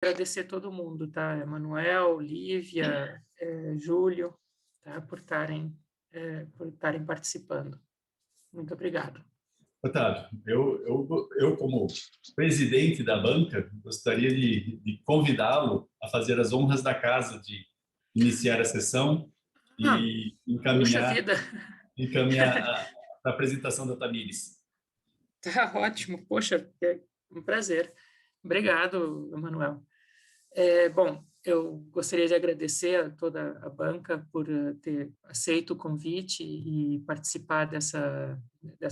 Agradecer todo mundo, tá? Emanuel, Lívia, Júlio, tá? Por estarem participando. Muito obrigado. Otávio, eu como presidente da banca, gostaria de convidá-lo a fazer as honras da casa, de iniciar a sessão Ah, e puxa encaminhar, vida, encaminhar a apresentação da Tamires. tá ótimo. Poxa, é um prazer. Obrigado, Emanuel. Bom, eu gostaria de agradecer a toda a banca por ter aceito o convite e participar dessa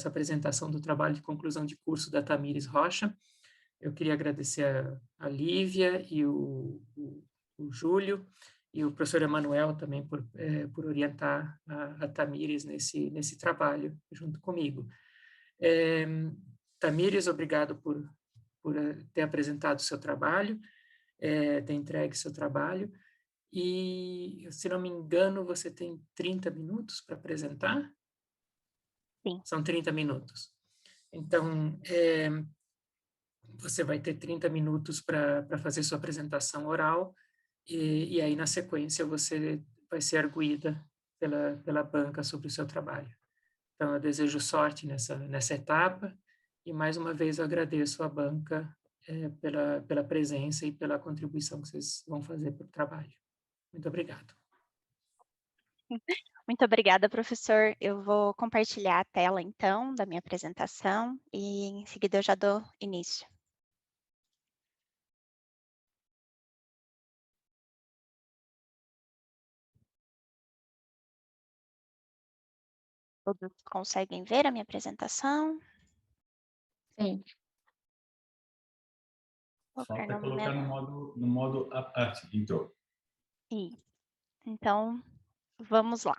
apresentação do trabalho de conclusão de curso da Tamires Rocha. Eu queria agradecer a Lívia e o Júlio e o professor Emanuel também por orientar a Tamires nesse trabalho junto comigo. É, Tamires, obrigado por ter apresentado o seu trabalho, ter entregue seu trabalho. E, se não me engano, você tem 30 minutos para apresentar? Sim. São 30 minutos. Então, você vai ter 30 minutos para fazer sua apresentação oral, e aí, na sequência, você vai ser arguída pela banca sobre o seu trabalho. Então, eu desejo sorte nessa etapa, e mais uma vez eu agradeço à banca pela presença e pela contribuição que vocês vão fazer para o trabalho. Muito obrigado. Muito obrigada, professor. Eu vou compartilhar a tela, então, da minha apresentação e, em seguida, eu já dou início. Todos conseguem ver a minha apresentação? Sim. Falta colocar no modo à parte, entrou. Então, vamos lá.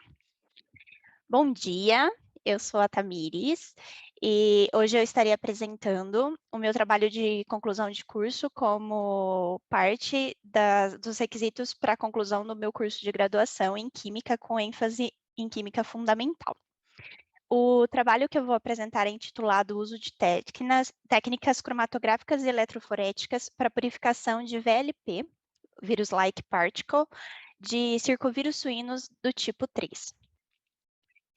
Bom dia, eu sou a Tamires e hoje eu estarei apresentando o meu trabalho de conclusão de curso como parte dos requisitos para a conclusão do meu curso de graduação em Química, com ênfase em Química Fundamental. O trabalho que eu vou apresentar é intitulado Uso de técnicas cromatográficas e eletroforéticas para purificação de VLP, vírus-like particle, de circovírus suínos do tipo 3.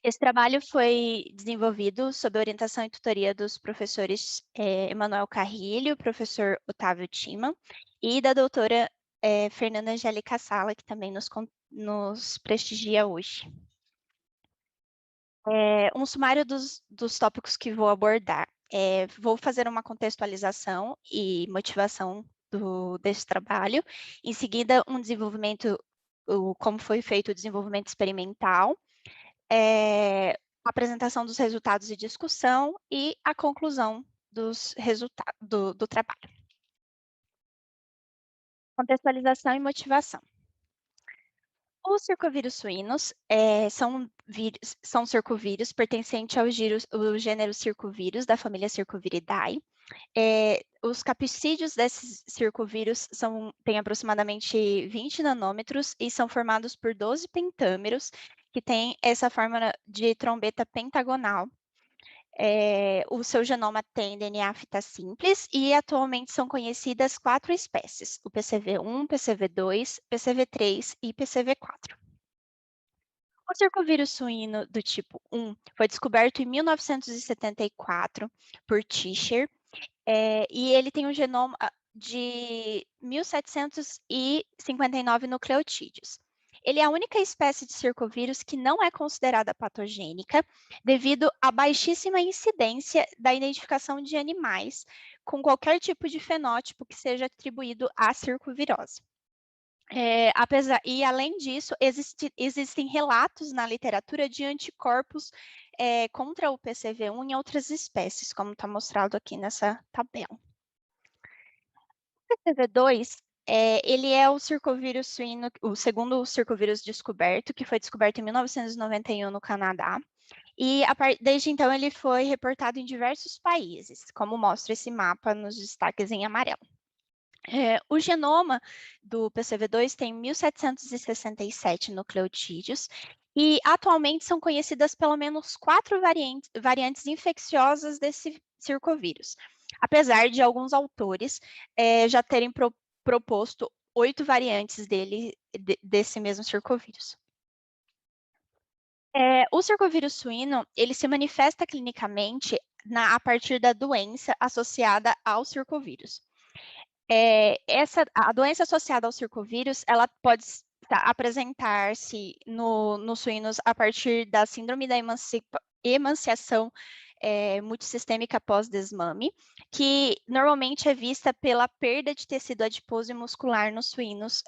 Esse trabalho foi desenvolvido sob a orientação e tutoria dos professores Emanuel Carrilho, professor Otávio Timan, e da doutora Fernanda Angélica Sala, que também nos prestigia hoje. Um sumário dos tópicos que vou abordar. Vou fazer uma contextualização e motivação desse trabalho. Em seguida, um desenvolvimento, como foi feito o desenvolvimento experimental, a apresentação dos resultados e discussão e a conclusão dos resultados do trabalho. Contextualização e motivação. Os circovírus suínos são circovírus pertencentes ao gênero circovírus da família Circoviridae. Os capsídeos desses circovírus têm aproximadamente 20 nanômetros e são formados por 12 pentâmeros, que têm essa forma de trombeta pentagonal. O seu genoma tem DNA fita simples e atualmente são conhecidas 4 espécies, o PCV1, PCV2, PCV3 e PCV4. O circovírus suíno do tipo 1 foi descoberto em 1974 por Tischer, e ele tem um genoma de 1.759 nucleotídeos. Ele é a única espécie de circovírus que não é considerada patogênica devido à baixíssima incidência da identificação de animais com qualquer tipo de fenótipo que seja atribuído à circovirose. Além disso, existem relatos na literatura de anticorpos contra o PCV1 em outras espécies, como está mostrado aqui nessa tabela. O PCV2, ele é o circovírus suíno, o segundo circovírus descoberto, que foi descoberto em 1991 no Canadá, e desde então ele foi reportado em diversos países, como mostra esse mapa nos destaques em amarelo. O genoma do PCV2 tem 1.767 nucleotídeos e atualmente são conhecidas pelo menos 4 variantes infecciosas desse circovírus, apesar de alguns autores já terem proposto 8 variantes desse mesmo circovírus. O circovírus suíno, ele se manifesta clinicamente a partir da doença associada ao circovírus. A doença associada ao circovírus, ela pode apresentar-se nos suínos a partir da síndrome da emaciação multissistêmica pós-desmame, que normalmente é vista pela perda de tecido adiposo e muscular nos suínos,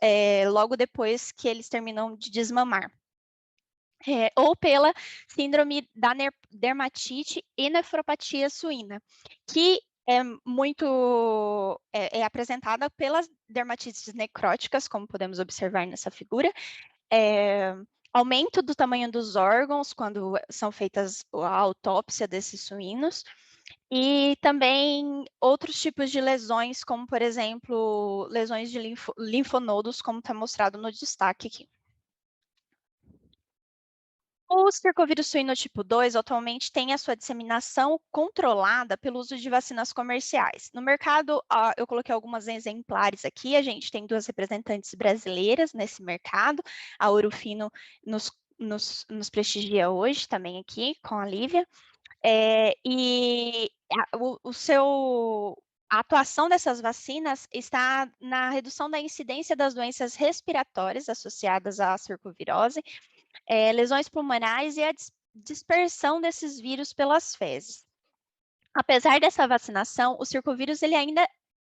logo depois que eles terminam de desmamar. Ou pela síndrome da dermatite e nefropatia suína, que é apresentada pelas dermatites necróticas, como podemos observar nessa figura, aumento do tamanho dos órgãos quando são feitas a autópsia desses suínos, e também outros tipos de lesões, como, por exemplo, lesões de linfonodos, como está mostrado no destaque aqui. O circovírus suíno tipo 2 atualmente tem a sua disseminação controlada pelo uso de vacinas comerciais. No mercado, eu coloquei algumas exemplares aqui, a gente tem 2 representantes brasileiras nesse mercado, a Ourofino nos prestigia hoje também aqui, com a Lívia, a atuação dessas vacinas está na redução da incidência das doenças respiratórias associadas à circovirose, lesões pulmonares e a dispersão desses vírus pelas fezes. Apesar dessa vacinação, o circovírus ele ainda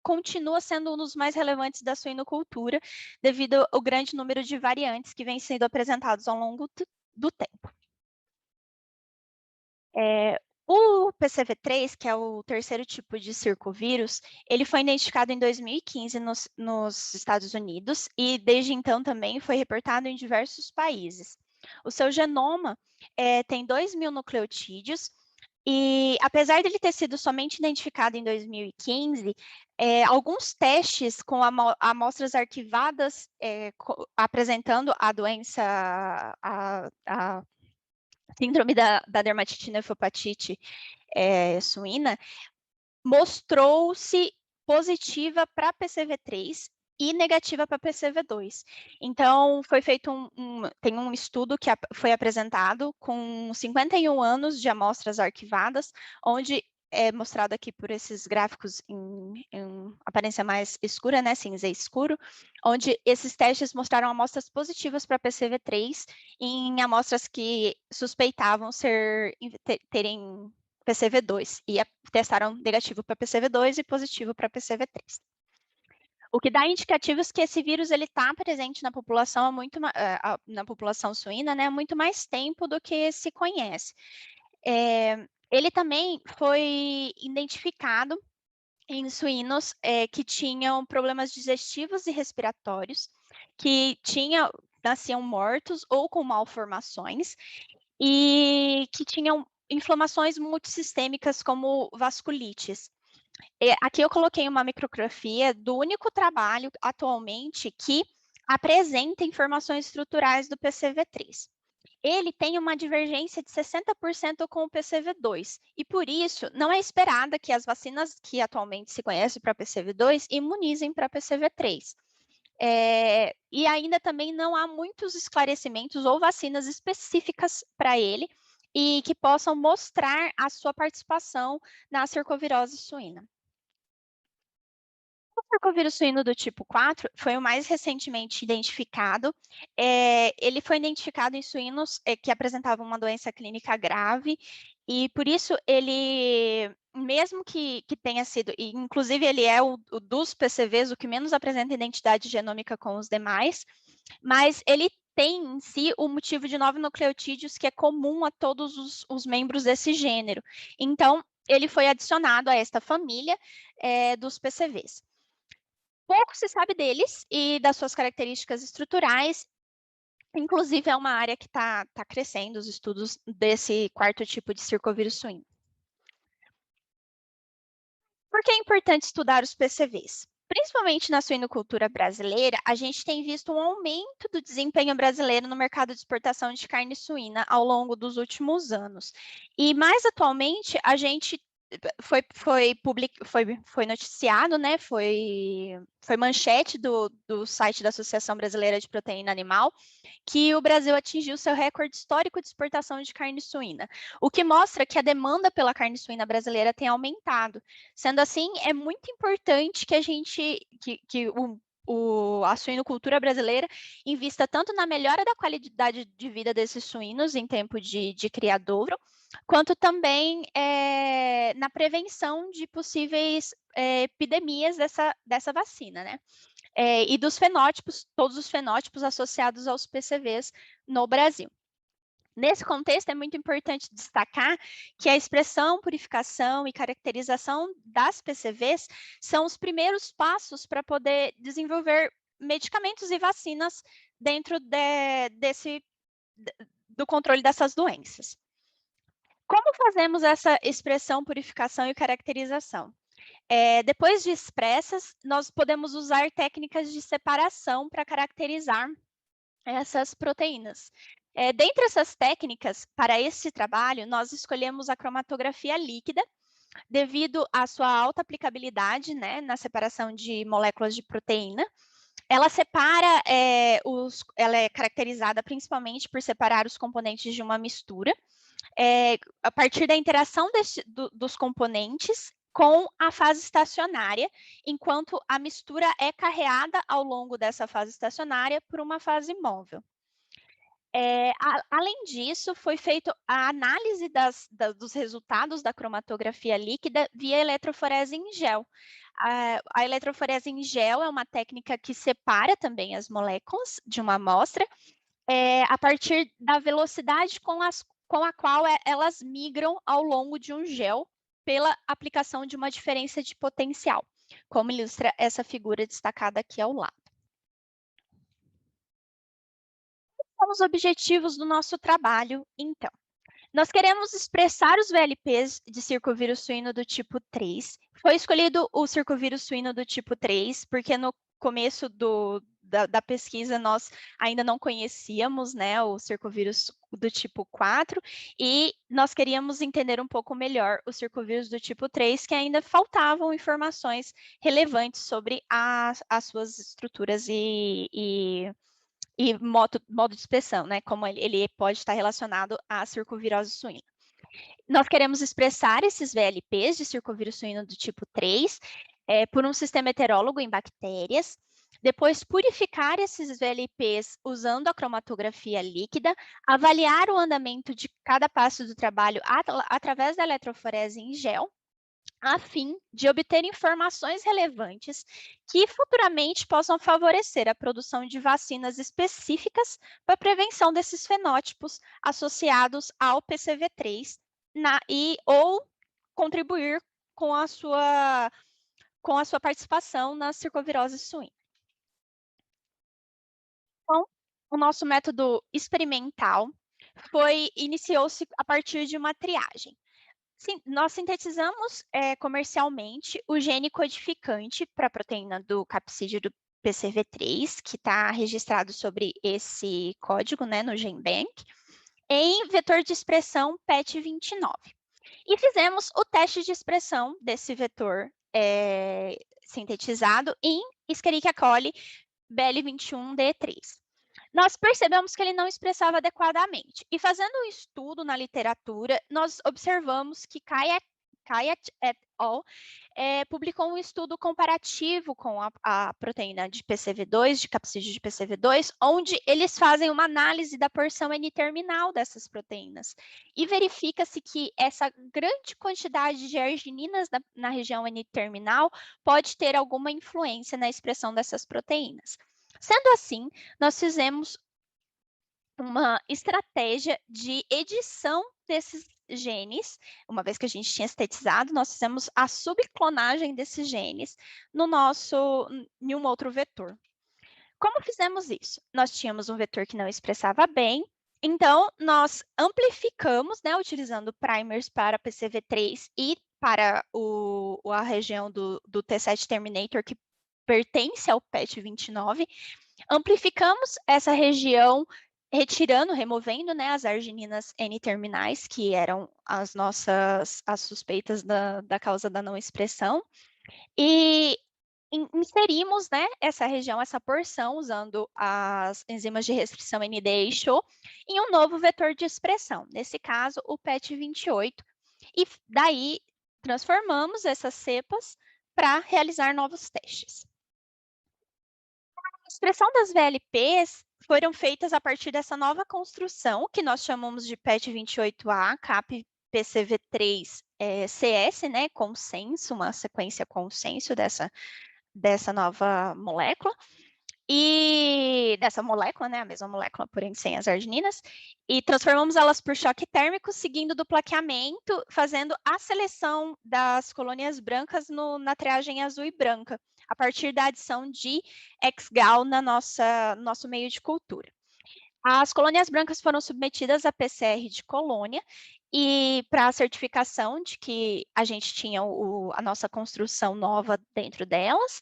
continua sendo um dos mais relevantes da suinocultura, devido ao grande número de variantes que vêm sendo apresentados ao longo do tempo. O PCV3, que é o terceiro tipo de circovírus, ele foi identificado em 2015 nos Estados Unidos e desde então também foi reportado em diversos países. O seu genoma tem 2.000 nucleotídeos e, apesar dele ter sido somente identificado em 2015, alguns testes com amostras arquivadas apresentando a doença, a síndrome da dermatite nefropatite suína, mostrou-se positiva para PCV3 e negativa para PCV2. Então, foi feito tem um estudo que foi apresentado com 51 anos de amostras arquivadas, onde é mostrado aqui por esses gráficos em aparência mais escura, né, cinza escuro, onde esses testes mostraram amostras positivas para PCV3 em amostras que suspeitavam terem PCV2 e testaram negativo para PCV2 e positivo para PCV3. O que dá indicativos que esse vírus ele está presente na população na população suína, né, há muito mais tempo do que se conhece. Ele também foi identificado em suínos que tinham problemas digestivos e respiratórios, que nasciam mortos ou com malformações, e que tinham inflamações multissistêmicas como vasculites. Aqui eu coloquei uma micrografia do único trabalho atualmente que apresenta informações estruturais do PCV3. Ele tem uma divergência de 60% com o PCV2, e por isso não é esperada que as vacinas que atualmente se conhecem para PCV2 imunizem para PCV3. E ainda também não há muitos esclarecimentos ou vacinas específicas para ele e que possam mostrar a sua participação na circovirose suína. O circovírus suíno do tipo 4 foi o mais recentemente identificado. Ele foi identificado em suínos que apresentavam uma doença clínica grave, e por isso ele, mesmo que tenha sido, e inclusive ele é o dos PCVs, o que menos apresenta identidade genômica com os demais, mas ele tem em si o motivo de 9 nucleotídeos que é comum a todos os membros desse gênero. Então, ele foi adicionado a esta família dos PCVs. Pouco se sabe deles e das suas características estruturais, inclusive é uma área que está crescendo os estudos desse quarto tipo de circovírus suíno. Por que é importante estudar os PCVs? Principalmente na suinocultura brasileira, a gente tem visto um aumento do desempenho brasileiro no mercado de exportação de carne suína ao longo dos últimos anos. E mais atualmente, a gente foi noticiado, né? Foi manchete do site da Associação Brasileira de Proteína Animal, que o Brasil atingiu seu recorde histórico de exportação de carne suína, o que mostra que a demanda pela carne suína brasileira tem aumentado. Sendo assim, é muito importante que a suinocultura brasileira invista tanto na melhora da qualidade de vida desses suínos em tempo de criadouro, quanto também na prevenção de possíveis epidemias dessa vacina, né? E dos fenótipos, todos os fenótipos associados aos PCVs no Brasil. Nesse contexto, é muito importante destacar que a expressão, purificação e caracterização das PCVs são os primeiros passos para poder desenvolver medicamentos e vacinas dentro do controle dessas doenças. Como fazemos essa expressão, purificação e caracterização? Depois de expressas, nós podemos usar técnicas de separação para caracterizar essas proteínas. Dentre essas técnicas, para esse trabalho, nós escolhemos a cromatografia líquida, devido à sua alta aplicabilidade, né, na separação de moléculas de proteína. Ela separa, ela é caracterizada principalmente por separar os componentes de uma mistura, a partir da interação dos componentes com a fase estacionária, enquanto a mistura é carreada ao longo dessa fase estacionária por uma fase móvel. Além disso, foi feita a análise dos resultados da cromatografia líquida via eletroforese em gel. A eletroforese em gel é uma técnica que separa também as moléculas de uma amostra, a partir da velocidade com a qual elas migram ao longo de um gel pela aplicação de uma diferença de potencial, como ilustra essa figura destacada aqui ao lado. Quais são os objetivos do nosso trabalho, então? Nós queremos expressar os VLPs de circovírus suíno do tipo 3. Foi escolhido o circovírus suíno do tipo 3, porque no começo da pesquisa nós ainda não conhecíamos, né, o circovírus do tipo 4, e nós queríamos entender um pouco melhor o circovírus do tipo 3, que ainda faltavam informações relevantes sobre as suas estruturas e modo de expressão, né? Como ele pode estar relacionado à circovirose suína. Nós queremos expressar esses VLPs de circovírus suíno do tipo 3 por um sistema heterólogo em bactérias, depois purificar esses VLPs usando a cromatografia líquida, avaliar o andamento de cada passo do trabalho através da eletroforese em gel, a fim de obter informações relevantes que futuramente possam favorecer a produção de vacinas específicas para a prevenção desses fenótipos associados ao PCV3 ou contribuir com a sua participação na circovirose suína. Então, o nosso método experimental iniciou-se a partir de uma triagem. Sim, nós sintetizamos comercialmente o gene codificante para a proteína do capsídeo do PCV3, que está registrado sobre esse código, né, no GenBank, em vetor de expressão PET29. E fizemos o teste de expressão desse vetor sintetizado em Escherichia coli BL21D3. Nós percebemos que ele não expressava adequadamente. E fazendo um estudo na literatura, nós observamos que Kayat et al. Publicou um estudo comparativo com a proteína de PCV2, de capsídeo de PCV2, onde eles fazem uma análise da porção N-terminal dessas proteínas. E verifica-se que essa grande quantidade de argininas na região N-terminal pode ter alguma influência na expressão dessas proteínas. Sendo assim, nós fizemos uma estratégia de edição desses genes. Uma vez que a gente tinha sintetizado, nós fizemos a subclonagem desses genes em um outro vetor. Como fizemos isso? Nós tínhamos um vetor que não expressava bem, então nós amplificamos, né, utilizando primers para PCV3 e para a região do T7 terminator, que pertence ao PET29, amplificamos essa região removendo, né, as argininas N-terminais, que eram as suspeitas da causa da não expressão, e inserimos, né, essa região, essa porção, usando as enzimas de restrição ND e CHO, em um novo vetor de expressão, nesse caso, o PET28, e daí transformamos essas cepas para realizar novos testes. A expressão das VLPs foram feitas a partir dessa nova construção, que nós chamamos de PET28A, CAP-PCV3 CS, né, consenso, uma sequência consenso dessa nova molécula, e dessa molécula, né, a mesma molécula, porém sem as argininas, e transformamos elas por choque térmico, seguindo do plaqueamento, fazendo a seleção das colônias brancas na triagem azul e branca, a partir da adição de ex-gal no nosso meio de cultura. As colônias brancas foram submetidas a PCR de colônia, e para a certificação de que a gente tinha a nossa construção nova dentro delas,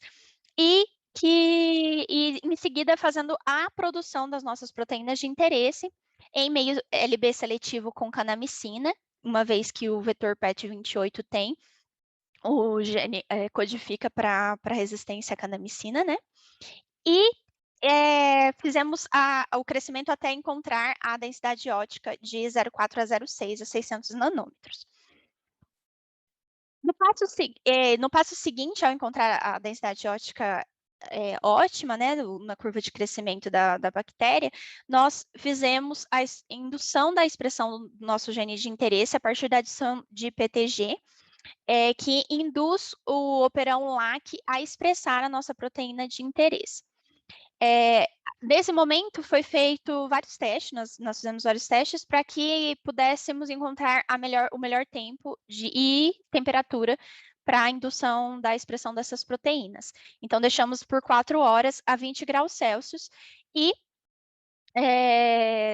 e em seguida fazendo a produção das nossas proteínas de interesse em meio LB seletivo com canamicina, uma vez que o vetor PET28 tem, o gene codifica para resistência à canamicina, né? E fizemos o crescimento até encontrar a densidade ótica de 0,4 a 0,6 a 600 nanômetros. No passo seguinte, ao encontrar a densidade ótica ótima, né, na curva de crescimento da bactéria, nós fizemos a indução da expressão do nosso gene de interesse a partir da adição de PTG, que induz o operão LAC a expressar a nossa proteína de interesse. Nesse momento, foi feito vários testes, nós fizemos vários testes para que pudéssemos encontrar o melhor tempo e temperatura para a indução da expressão dessas proteínas. Então, deixamos por 4 horas a 20 graus Celsius e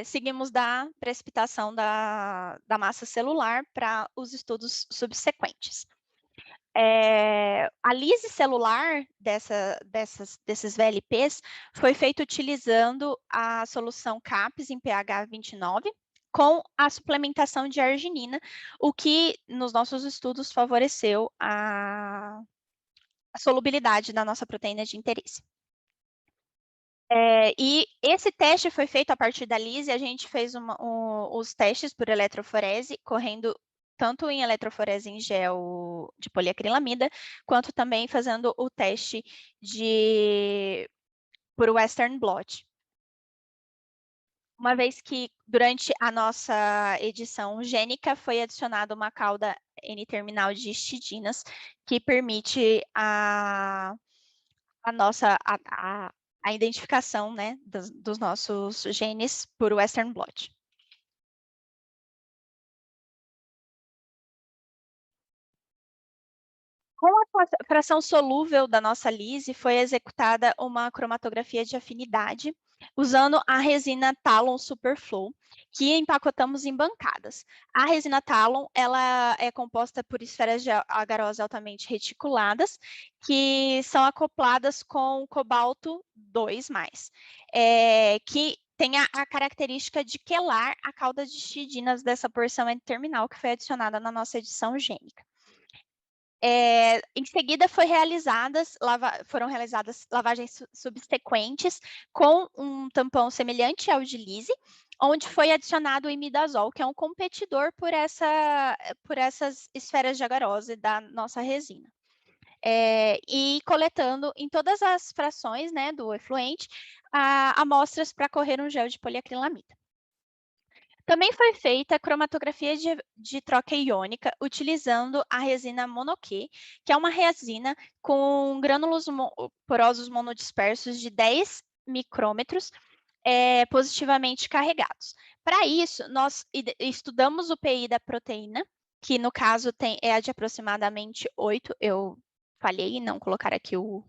seguimos da precipitação da massa celular para os estudos subsequentes. A lise celular desses VLPs foi feita utilizando a solução CAPS em pH 29, com a suplementação de arginina, o que nos nossos estudos favoreceu a solubilidade da nossa proteína de interesse. E esse teste foi feito a partir da lise, a gente fez os testes por eletroforese, correndo tanto em eletroforese em gel de poliacrilamida, quanto também fazendo o teste por Western blot. Uma vez que, durante a nossa edição gênica, foi adicionada uma cauda N-terminal de histidinas, que permite a identificação, né, dos nossos genes por Western blot. Com a fração solúvel da nossa lise, foi executada uma cromatografia de afinidade, usando a resina Talon Superflow, que empacotamos em bancadas. A resina Talon, ela é composta por esferas de agarose altamente reticuladas, que são acopladas com cobalto 2+, que tem a característica de quelar a cauda de histidinas dessa porção N-terminal que foi adicionada na nossa edição gênica. Em seguida, foram realizadas lavagens subsequentes com um tampão semelhante ao de lise, onde foi adicionado o imidazol, que é um competidor por essas esferas de agarose da nossa resina. E coletando em todas as frações, né, do efluente, amostras para correr um gel de poliacrilamida. Também foi feita a cromatografia de troca iônica utilizando a resina Monoque, que é uma resina com grânulos porosos monodispersos de 10 micrômetros positivamente carregados. Para isso, nós estudamos o PI da proteína, que no caso é de aproximadamente 8, eu falhei em não colocar aqui o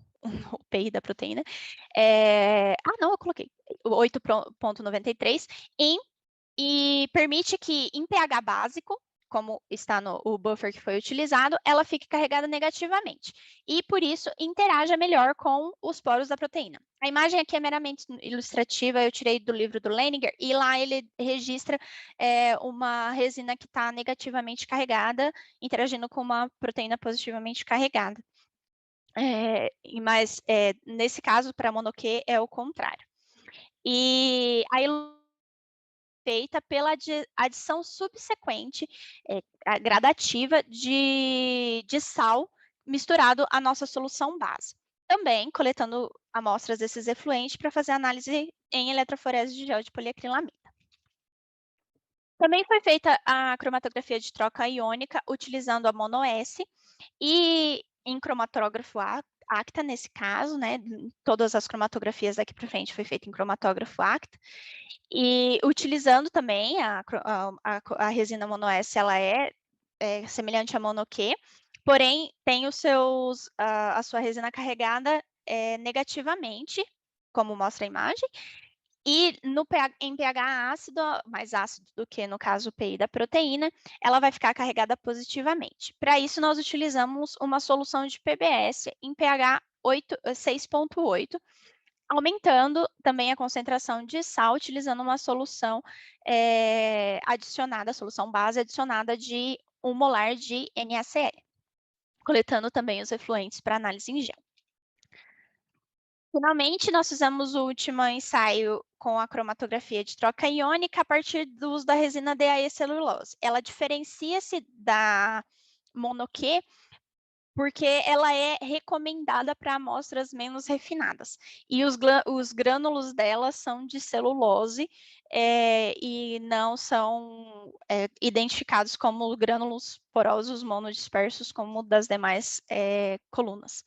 PI da proteína. Não, eu coloquei 8,93 e permite que, em pH básico, como está o buffer que foi utilizado, ela fique carregada negativamente. E, por isso, interaja melhor com os poros da proteína. A imagem aqui é meramente ilustrativa, eu tirei do livro do Leininger, e lá ele registra uma resina que está negativamente carregada, interagindo com uma proteína positivamente carregada. Mas, nesse caso, para monoQ, é o contrário. E a feita pela adição subsequente, gradativa, de sal misturado à nossa solução base. Também coletando amostras desses efluentes para fazer análise em eletroforese de gel de poliacrilamida. Também foi feita a cromatografia de troca iônica utilizando a mono-S e em cromatógrafo ACTA, nesse caso, né? Todas as cromatografias daqui para frente foi feita em cromatógrafo ACTA. E utilizando também a resina mono-S, ela é semelhante à mono-Q, porém tem a sua resina carregada negativamente, como mostra a imagem, e em pH ácido, mais ácido do que, no caso, o pI da proteína, ela vai ficar carregada positivamente. Para isso, nós utilizamos uma solução de PBS em pH 6,8, aumentando também a concentração de sal, utilizando uma solução adicionada, solução base adicionada de 1 molar de NaCl, coletando também os efluentes para análise em gel. Finalmente, nós fizemos o último ensaio com a cromatografia de troca iônica a partir do uso da resina DAE celulose. Ela diferencia-se da mono-Q porque ela é recomendada para amostras menos refinadas. E os grânulos dela são de celulose e não são identificados como grânulos porosos monodispersos como das demais colunas.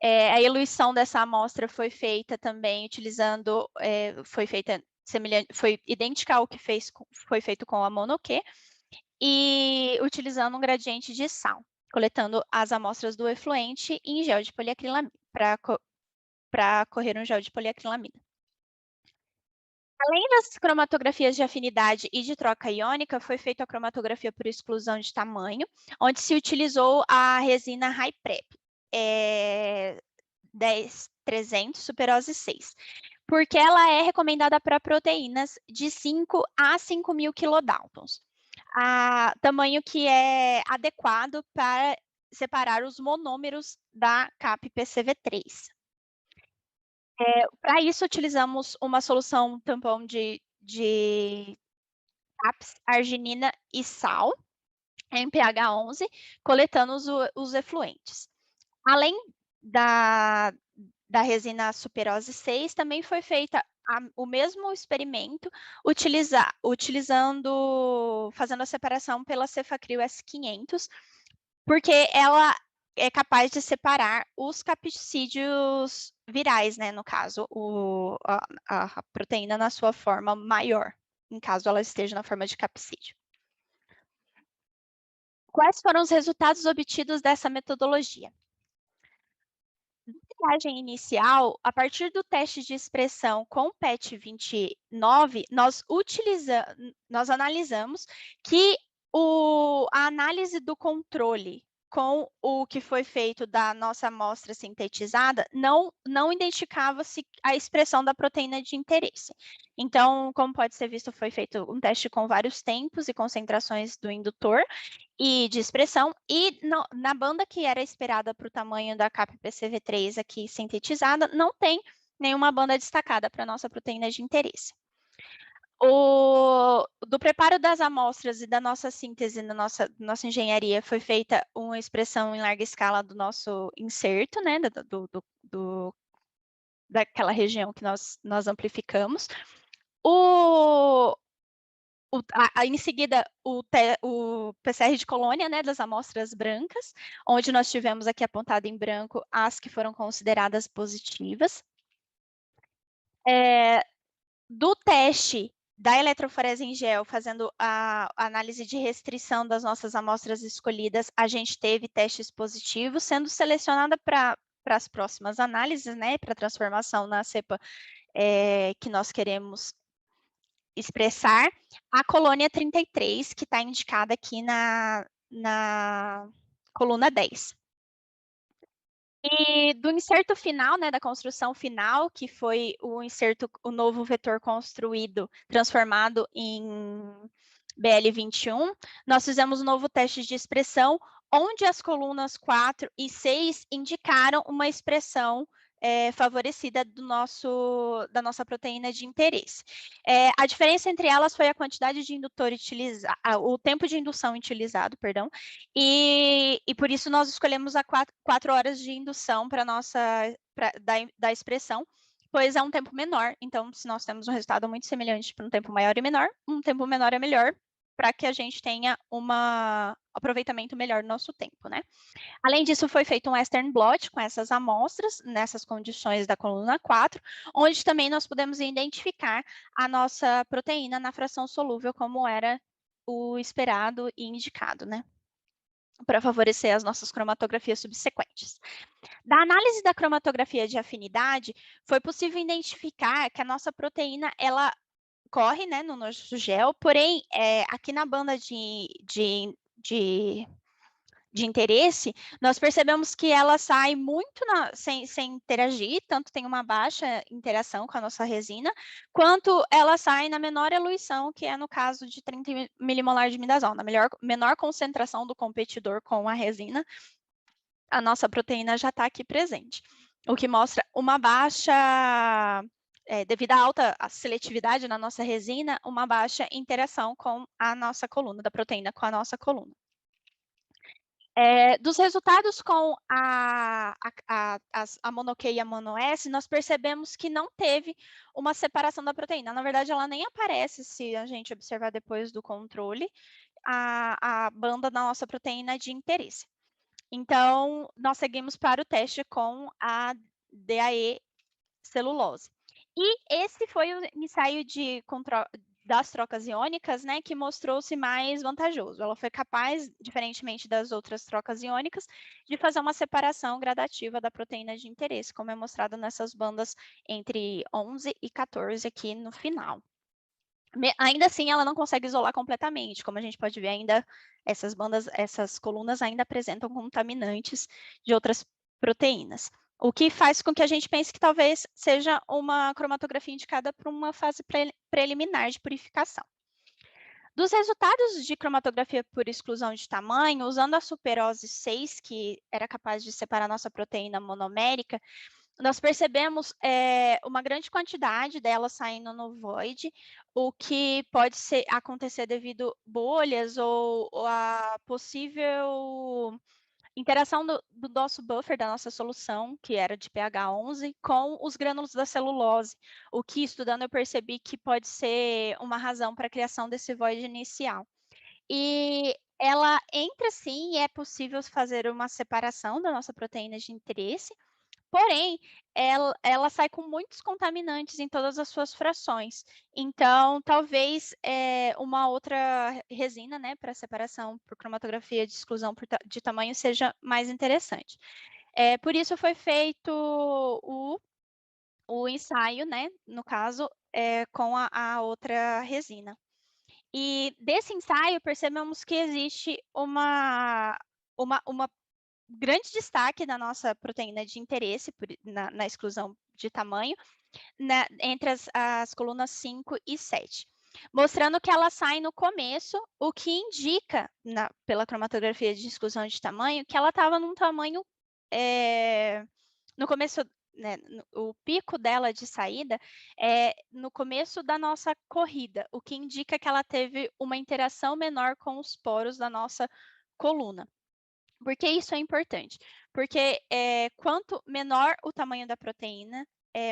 A eluição dessa amostra foi feita também utilizando, foi idêntica ao que foi feito com a mono-Q e utilizando um gradiente de sal, coletando as amostras do efluente em gel de poliacrilamida, para correr um gel de poliacrilamida. Além das cromatografias de afinidade e de troca iônica, foi feita a cromatografia por exclusão de tamanho, onde se utilizou a resina HiPrep, 10-300 superose 6, porque ela é recomendada para proteínas de 5 a 5.000 kilodaltons, tamanho que é adequado para separar os monômeros da CAP-PCV3. Para isso, utilizamos uma solução tampão de CAPS, arginina e sal, em pH 11, coletando os efluentes. Além da resina superose 6, também foi feita o mesmo experimento, fazendo a separação pela Cefacryl S500, porque ela é capaz de separar os capsídeos virais, né? No caso, a proteína na sua forma maior, em caso ela esteja na forma de capsídeo. Quais foram os resultados obtidos dessa metodologia? Na triagem inicial, a partir do teste de expressão com PET29, nós analisamos que a análise do controle com o que foi feito da nossa amostra sintetizada não identificava-se a expressão da proteína de interesse. Então, como pode ser visto, foi feito um teste com vários tempos e concentrações do indutor e de expressão, e na banda que era esperada para o tamanho da CAP-PCV3 aqui sintetizada, não tem nenhuma banda destacada para a nossa proteína de interesse. Do preparo das amostras e da nossa síntese, na nossa engenharia, foi feita uma expressão em larga escala do nosso inserto, né, daquela região que nós amplificamos. Em seguida, o PCR de colônia, né, das amostras brancas, onde nós tivemos aqui apontado em branco as que foram consideradas positivas. Do teste da eletroforese em gel, fazendo a análise de restrição das nossas amostras escolhidas, a gente teve testes positivos, sendo selecionada para as próximas análises, né, para transformação na cepa que nós queremos expressar a colônia 33, que está indicada aqui na coluna 10. E do inserto final, né, da construção final, que foi o novo vetor construído, transformado em BL21, nós fizemos um novo teste de expressão, onde as colunas 4 e 6 indicaram uma expressão favorecida da nossa proteína de interesse. A diferença entre elas foi a quantidade de indutor utilizado, o tempo de indução utilizado, perdão, e por isso nós escolhemos a 4 horas de indução para da expressão, pois é um tempo menor. Então, se nós temos um resultado muito semelhante para um tempo maior e menor, um tempo menor é melhor para que a gente tenha um aproveitamento melhor do nosso tempo, né? Além disso, foi feito um Western blot com essas amostras, nessas condições da coluna 4, onde também nós podemos identificar a nossa proteína na fração solúvel, como era o esperado e indicado, né? Para favorecer as nossas cromatografias subsequentes. Da análise da cromatografia de afinidade, foi possível identificar que a nossa proteína, ela corre, né, no nosso gel, porém, aqui na banda de interesse, nós percebemos que ela sai muito sem interagir, tanto tem uma baixa interação com a nossa resina, quanto ela sai na menor eluição, que é no caso de 30 milimolar de imidazol, na menor concentração do competidor com a resina, a nossa proteína já está aqui presente, o que mostra uma baixa, devido à alta seletividade na nossa resina, uma baixa interação com a nossa coluna, da proteína com a nossa coluna. Dos resultados com a mono-Q e a mono-S, nós percebemos que não teve uma separação da proteína. Na verdade, ela nem aparece, se a gente observar depois do controle, a banda da nossa proteína de interesse. Então, nós seguimos para o teste com a DAE celulose. E esse foi o ensaio das trocas iônicas, né, que mostrou-se mais vantajoso. Ela foi capaz, diferentemente das outras trocas iônicas, de fazer uma separação gradativa da proteína de interesse, como é mostrado nessas bandas entre 11 e 14 aqui no final. Ainda assim, ela não consegue isolar completamente, como a gente pode ver ainda, essas colunas ainda apresentam contaminantes de outras proteínas, o que faz com que a gente pense que talvez seja uma cromatografia indicada para uma fase preliminar de purificação. Dos resultados de cromatografia por exclusão de tamanho, usando a superose 6, que era capaz de separar nossa proteína monomérica, nós percebemos uma grande quantidade dela saindo no void, o que pode acontecer devido a bolhas ou a possível interação do nosso buffer, da nossa solução, que era de pH 11, com os grânulos da celulose, o que, estudando, eu percebi que pode ser uma razão para a criação desse void inicial. E ela entra sim, e é possível fazer uma separação da nossa proteína de interesse, porém, ela sai com muitos contaminantes em todas as suas frações. Então, talvez uma outra resina, né, para separação por cromatografia de exclusão de tamanho seja mais interessante. Por isso foi feito o ensaio, né, no caso, com a outra resina. E desse ensaio, percebemos que existe uma grande destaque da nossa proteína de interesse na exclusão de tamanho, entre as colunas 5 e 7, mostrando que ela sai no começo, o que indica, pela cromatografia de exclusão de tamanho, que ela estava num tamanho, no começo, né, o pico dela de saída é no começo da nossa corrida, o que indica que ela teve uma interação menor com os poros da nossa coluna. Por que isso é importante? Porque quanto menor o tamanho da proteína,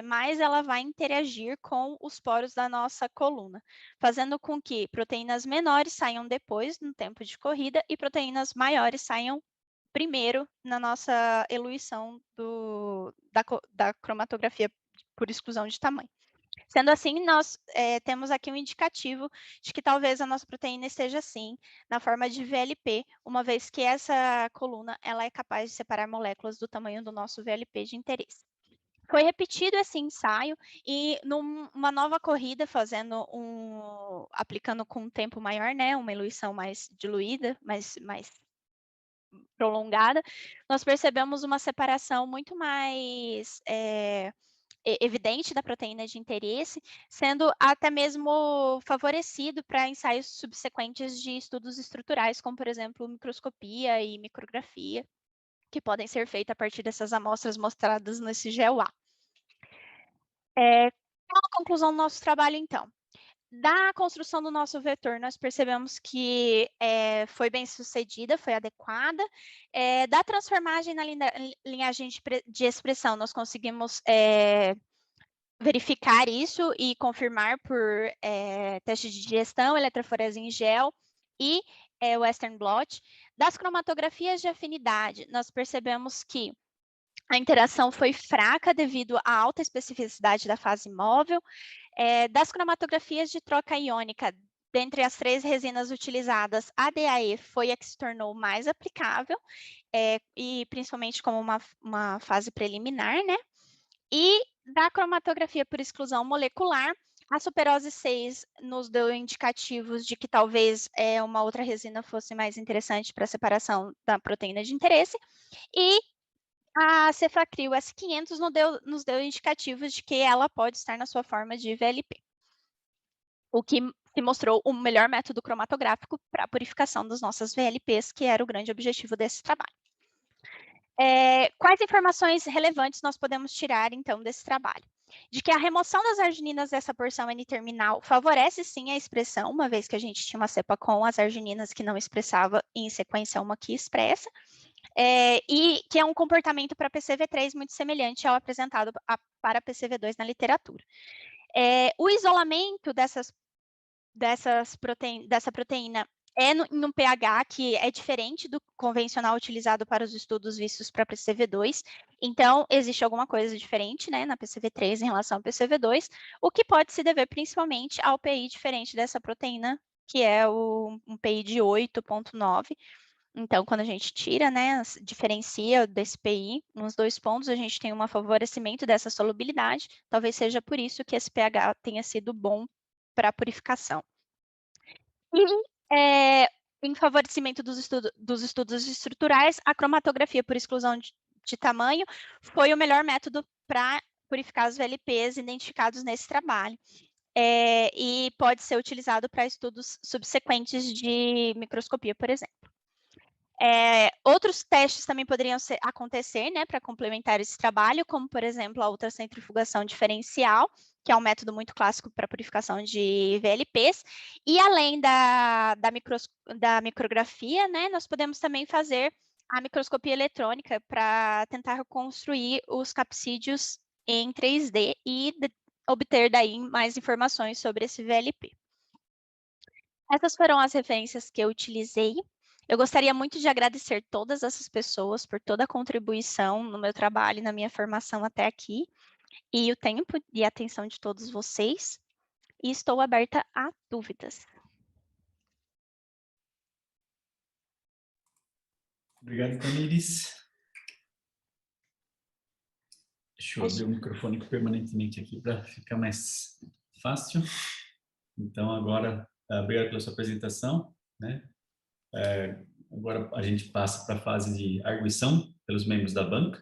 mais ela vai interagir com os poros da nossa coluna, fazendo com que proteínas menores saiam depois no tempo de corrida e proteínas maiores saiam primeiro na nossa eluição da cromatografia por exclusão de tamanho. Sendo assim, nós temos aqui um indicativo de que talvez a nossa proteína esteja, sim, na forma de VLP, uma vez que essa coluna ela é capaz de separar moléculas do tamanho do nosso VLP de interesse. Foi repetido esse ensaio e numa nova corrida, aplicando com um tempo maior, né, uma eluição mais diluída, mais prolongada, nós percebemos uma separação muito mais evidente da proteína de interesse, sendo até mesmo favorecido para ensaios subsequentes de estudos estruturais, como, por exemplo, microscopia e micrografia, que podem ser feitos a partir dessas amostras mostradas nesse GEO-A. Qual a conclusão do nosso trabalho, então? Da construção do nosso vetor, nós percebemos que foi bem sucedida, foi adequada. Da transformagem na linhagem de expressão, nós conseguimos verificar isso e confirmar por teste de digestão, eletroforese em gel e Western blot. Das cromatografias de afinidade, nós percebemos que a interação foi fraca devido à alta especificidade da fase móvel. Das cromatografias de troca iônica, dentre as 3 resinas utilizadas, a DAE foi a que se tornou mais aplicável, e principalmente como uma fase preliminar, né? E da cromatografia por exclusão molecular, a superose 6 nos deu indicativos de que talvez uma outra resina fosse mais interessante para a separação da proteína de interesse, e a Cefacril S500 nos deu indicativos de que ela pode estar na sua forma de VLP, o que se mostrou o melhor método cromatográfico para a purificação das nossas VLPs, que era o grande objetivo desse trabalho. Quais informações relevantes nós podemos tirar, então, desse trabalho? De que a remoção das argininas dessa porção N-terminal favorece, sim, a expressão, uma vez que a gente tinha uma cepa com as argininas que não expressava, e em sequência uma que expressa, e que é um comportamento para PCV3 muito semelhante ao apresentado para PCV2 na literatura. O isolamento dessa proteína em um pH que é diferente do convencional utilizado para os estudos vistos para PCV2, então existe alguma coisa diferente, né, na PCV3 em relação ao PCV2, o que pode se dever principalmente ao PI diferente dessa proteína, que é um PI de 8,9. Então, quando a gente tira, né, diferencia desse PI, nos 2 pontos, a gente tem um favorecimento dessa solubilidade, talvez seja por isso que esse pH tenha sido bom para a purificação. E, em favorecimento dos estudos estruturais, a cromatografia por exclusão de tamanho foi o melhor método para purificar os VLPs identificados nesse trabalho. E pode ser utilizado para estudos subsequentes de microscopia, por exemplo. Outros testes também poderiam acontecer, né, para complementar esse trabalho, como, por exemplo, a ultracentrifugação diferencial, que é um método muito clássico para purificação de VLPs, e além da micrografia, né, nós podemos também fazer a microscopia eletrônica para tentar reconstruir os capsídeos em 3D e obter daí mais informações sobre esse VLP. Essas foram as referências que eu utilizei. Eu gostaria muito de agradecer todas essas pessoas por toda a contribuição no meu trabalho e na minha formação até aqui, e o tempo e a atenção de todos vocês, e estou aberta a dúvidas. Obrigado, Tamires. Deixa eu abrir o microfone permanentemente aqui para ficar mais fácil. Então, agora, obrigado pela sua apresentação, né? Agora a gente passa para a fase de arguição pelos membros da banca,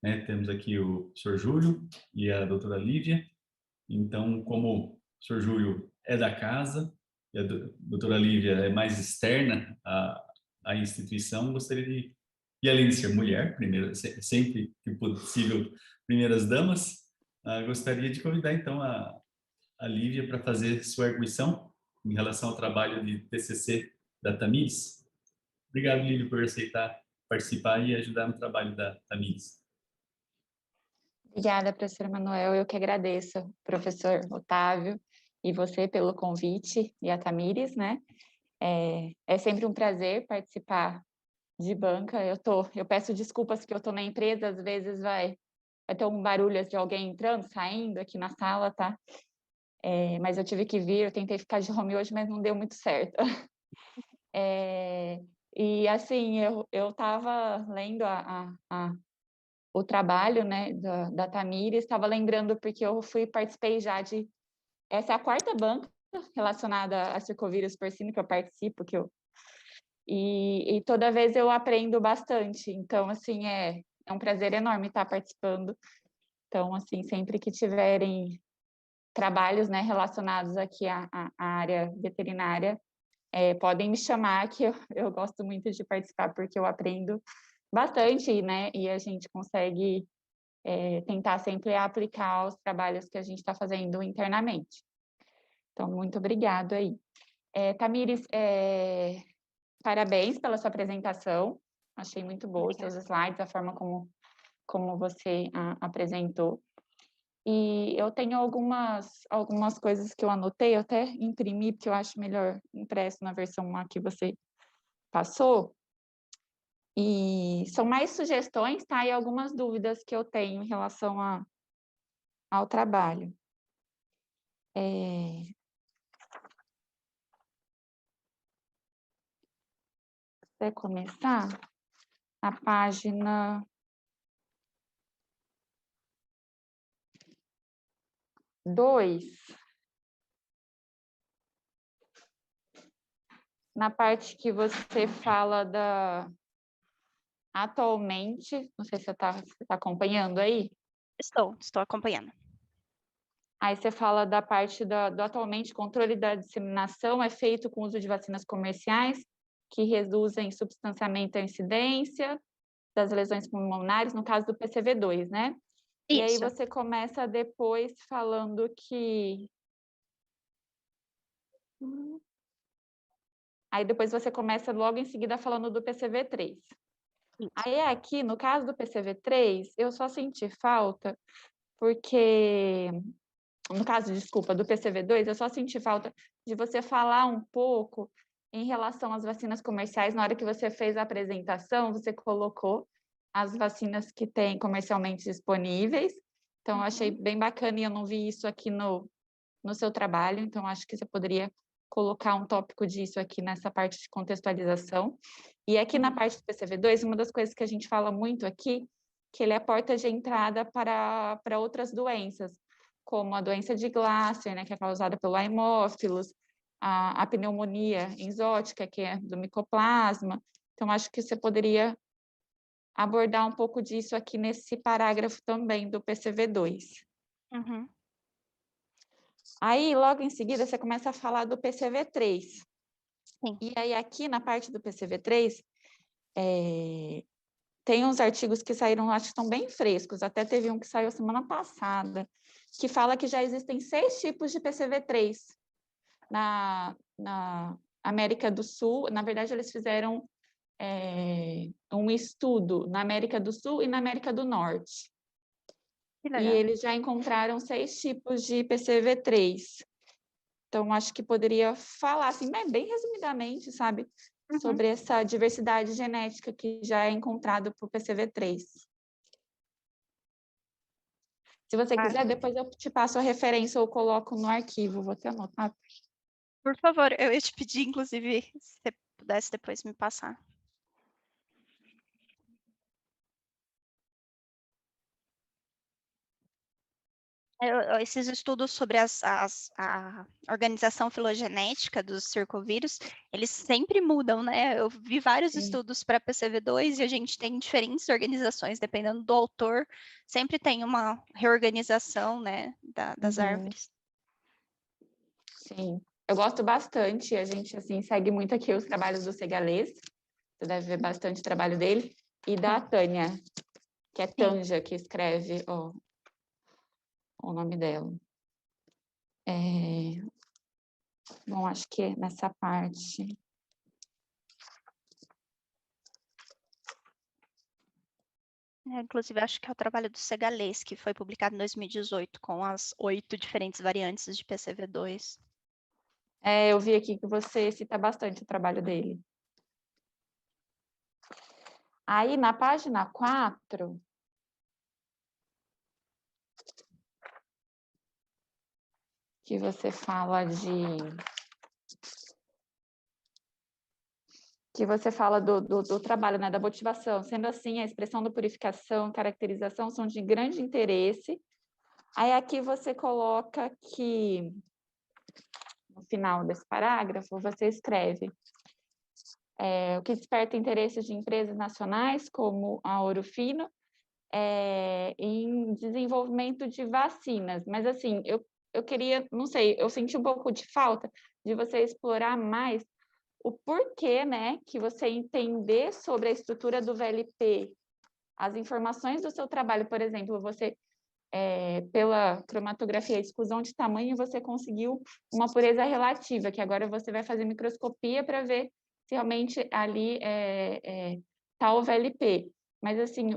né? Temos aqui o Sr. Júlio e a doutora Lívia. Então, como o Sr. Júlio é da casa e a doutora Lívia é mais externa à instituição, gostaria de, e além de ser mulher, primeiro, sempre que possível, primeiras damas, gostaria de convidar então a Lívia para fazer sua arguição em relação ao trabalho de TCC da Tamires. Obrigado, Lívia, por aceitar participar e ajudar no trabalho da Tamires. Obrigada, professor Manuel. Eu que agradeço, professor Otávio, e você pelo convite, e a Tamires, né? É sempre um prazer participar de banca. Eu peço desculpas que eu estou na empresa, às vezes vai ter um barulho de alguém entrando, saindo aqui na sala, tá? Mas eu tive que vir, eu tentei ficar de home hoje, mas não deu muito certo. E assim, eu estava lendo o trabalho, né, da Tamires, estava lembrando porque eu participei já de... Essa é a 4ª banca relacionada a circovírus porcino que eu participo, e toda vez eu aprendo bastante. Então, assim, é um prazer enorme estar participando. Então, assim, sempre que tiverem trabalhos, né, relacionados aqui à área veterinária, podem me chamar, que eu gosto muito de participar, porque eu aprendo bastante, né, e a gente consegue tentar sempre aplicar os trabalhos que a gente está fazendo internamente. Então, muito obrigado aí. Tamires, parabéns pela sua apresentação, achei muito boa os seus slides, a forma como você apresentou. E eu tenho algumas coisas que eu anotei, eu até imprimi, porque eu acho melhor impresso na versão lá que você passou. E são mais sugestões, tá? E algumas dúvidas que eu tenho em relação ao trabalho. Vai começar a página 2, na parte que você fala atualmente, não sei se você está acompanhando aí. Estou acompanhando. Aí você fala da parte do atualmente, controle da disseminação é feito com o uso de vacinas comerciais, que reduzem substancialmente a incidência das lesões pulmonares, no caso do PCV2, né? Isso. E aí você começa depois falando que... Aí depois você começa logo em seguida falando do PCV3. Isso. Aí aqui, no caso do PCV3, eu só senti falta porque... No caso, desculpa, do PCV2, eu só senti falta de você falar um pouco em relação às vacinas comerciais. Na hora que você fez a apresentação, você colocou as vacinas que tem comercialmente disponíveis. Então, eu achei bem bacana e eu não vi isso aqui no seu trabalho. Então, acho que você poderia colocar um tópico disso aqui nessa parte de contextualização. E aqui na parte do PCV2, uma das coisas que a gente fala muito aqui, que ele é a porta de entrada para outras doenças, como a doença de Glasser, né, que é causada pelo Haemophilus, a pneumonia enzótica, que é do micoplasma. Então, acho que você poderia abordar um pouco disso aqui nesse parágrafo também do PCV2. Uhum. Aí, logo em seguida, você começa a falar do PCV3. Sim. E aí, aqui na parte do PCV3, tem uns artigos que saíram, acho que estão bem frescos, até teve um que saiu semana passada, que fala que já existem 6 tipos de PCV3 na América do Sul. Na verdade, eles fizeram um estudo na América do Sul e na América do Norte. Que E legal. eles já encontraram 6 tipos de PCV3. Então, acho que poderia falar, assim, bem resumidamente, sabe? Sobre essa diversidade genética que já é encontrada por PCV3. Se você quiser, depois eu te passo a referência ou coloco no arquivo, vou até anotar. Por favor, eu ia te pedir, inclusive, se você pudesse depois me passar. Esses estudos sobre a organização filogenética dos circovírus, eles sempre mudam, né? Eu vi vários estudos para PCV2 e a gente tem diferentes organizações, dependendo do autor, sempre tem uma reorganização, né, das árvores. Sim, eu gosto bastante, a gente, assim, segue muito aqui os trabalhos do Segalês, você deve ver bastante trabalho dele, e da Tânia, que é Tanja, que escreve o nome dela. Bom, acho que é nessa parte. Inclusive, acho que é o trabalho do Segalês, que foi publicado em 2018, com as 8 diferentes variantes de PCV2. Eu vi aqui que você cita bastante o trabalho dele. Aí, na página 4, que você fala que você fala do trabalho, né, da motivação. Sendo assim, a expressão da purificação, caracterização são de grande interesse. Aí aqui você coloca que, no final desse parágrafo, você escreve o que desperta interesses de empresas nacionais, como a Ouro Fino, em desenvolvimento de vacinas. Mas, assim, eu queria, não sei, eu senti um pouco de falta de você explorar mais o porquê, né, que você entender sobre a estrutura do VLP, as informações do seu trabalho, por exemplo, você, pela cromatografia e exclusão de tamanho, você conseguiu uma pureza relativa, que agora você vai fazer microscopia para ver se realmente ali está o VLP. Mas, assim,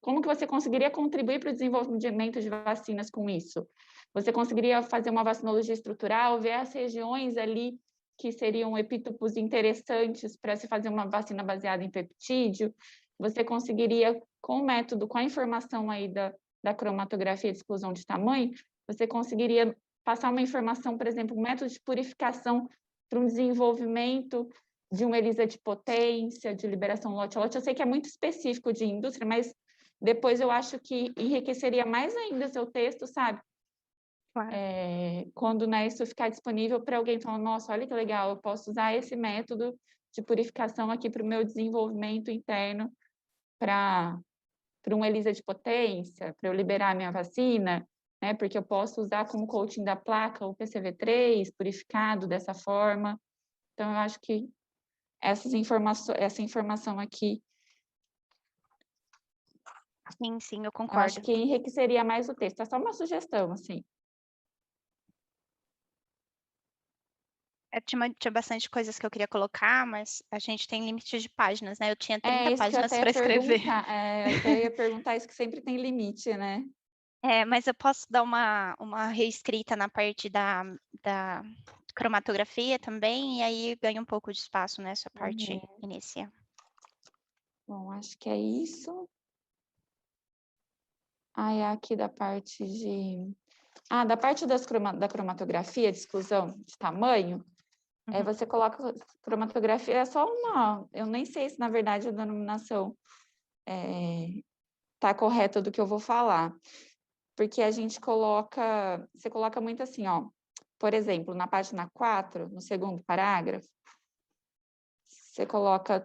como que você conseguiria contribuir para o desenvolvimento de vacinas com isso? Você conseguiria fazer uma vacinologia estrutural, ver as regiões ali que seriam epítopos interessantes para se fazer uma vacina baseada em peptídeo? Você conseguiria, com o método, com a informação aí da cromatografia de exclusão de tamanho, você conseguiria passar uma informação, por exemplo, um método de purificação para um desenvolvimento de uma ELISA de potência, de liberação lote a lote. Eu sei que é muito específico de indústria, mas depois eu acho que enriqueceria mais ainda seu texto, sabe? Claro. Quando, né, isso ficar disponível para alguém falar, nossa, olha que legal, eu posso usar esse método de purificação aqui para o meu desenvolvimento interno, para uma ELISA de potência, para eu liberar a minha vacina, né, porque eu posso usar como coating da placa o PCV3 purificado dessa forma. Então, eu acho que essa informação aqui, Sim, eu eu concordo. acho que enriqueceria mais o texto. É só uma sugestão, assim. Tinha bastante coisas que eu queria colocar, mas a gente tem limite de páginas, né? Eu tinha 30 Isso que eu páginas até para ia escrever. perguntar. Eu até ia perguntar isso, que sempre tem limite, né? Mas eu posso dar uma reescrita na parte da cromatografia também, e aí ganha um pouco de espaço nessa parte inicial. Bom, acho que é isso. Aqui da parte da parte da cromatografia, de exclusão de tamanho, você coloca cromatografia, é só uma... Eu nem sei se, na verdade, a denominação está correta do que eu vou falar. Porque você coloca muito assim, ó. Por exemplo, na página 4, no segundo parágrafo, você coloca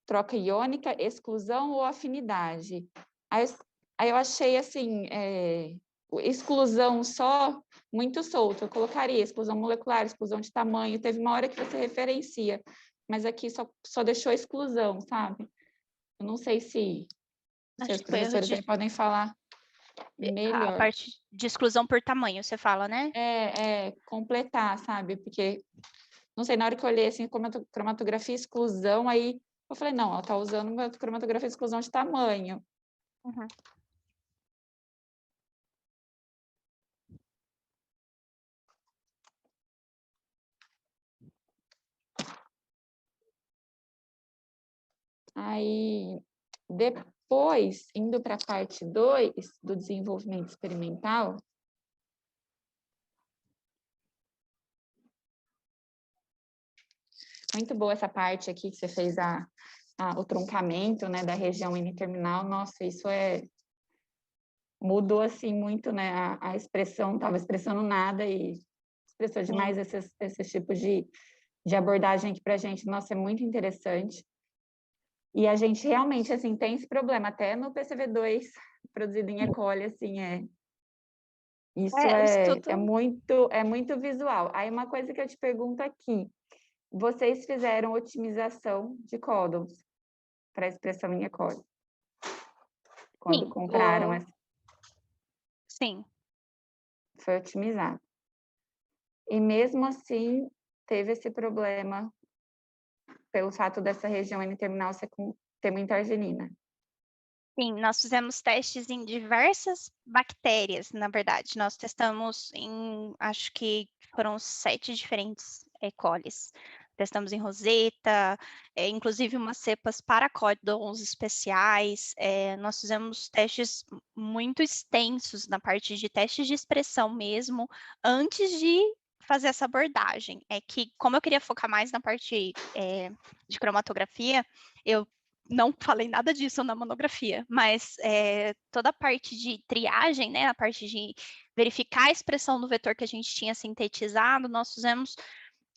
troca iônica, exclusão ou afinidade. Aí eu achei, assim, exclusão só muito solto. Eu colocaria exclusão molecular, exclusão de tamanho. Teve uma hora que você referencia, mas aqui só deixou exclusão, sabe? Eu não sei se os professores aí podem falar melhor. A parte de exclusão por tamanho, você fala, né? Completar, sabe? Porque, não sei, na hora que eu olhei assim, cromatografia e exclusão, aí eu falei, não, ela está usando uma cromatografia e exclusão de tamanho. Aí, depois, indo para a parte 2 do desenvolvimento experimental, muito boa essa parte aqui que você fez o truncamento, né, da região N-terminal. Nossa, isso mudou assim muito, né, a expressão, estava expressando nada e expressou demais esses tipos de abordagem aqui para a gente. Nossa, é muito interessante. E a gente realmente, assim, tem esse problema, até no PCV2 produzido em E. coli, assim, isso é muito visual. Aí uma coisa que eu te pergunto aqui, vocês fizeram otimização de códons para expressão em E. coli? Quando compraram essa? Sim. Foi otimizado. E mesmo assim, teve esse problema pelo fato dessa região N-terminal ter muita arginina. Sim, nós fizemos testes em diversas bactérias, na verdade. Nós testamos acho que foram 7 diferentes E. colis. Testamos em roseta, inclusive umas cepas para códons especiais. Nós fizemos testes muito extensos na parte de testes de expressão mesmo, antes de fazer essa abordagem. É que, como eu queria focar mais na parte de cromatografia, eu não falei nada disso na monografia, mas toda a parte de triagem, né, a parte de verificar a expressão do vetor que a gente tinha sintetizado, nós fizemos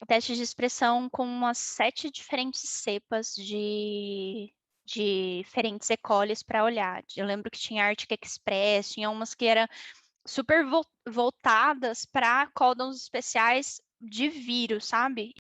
testes de expressão com umas 7 diferentes cepas de diferentes E. colis para olhar. Eu lembro que tinha Arctic Express, tinha umas que eram super voltadas para códons especiais de vírus, sabe?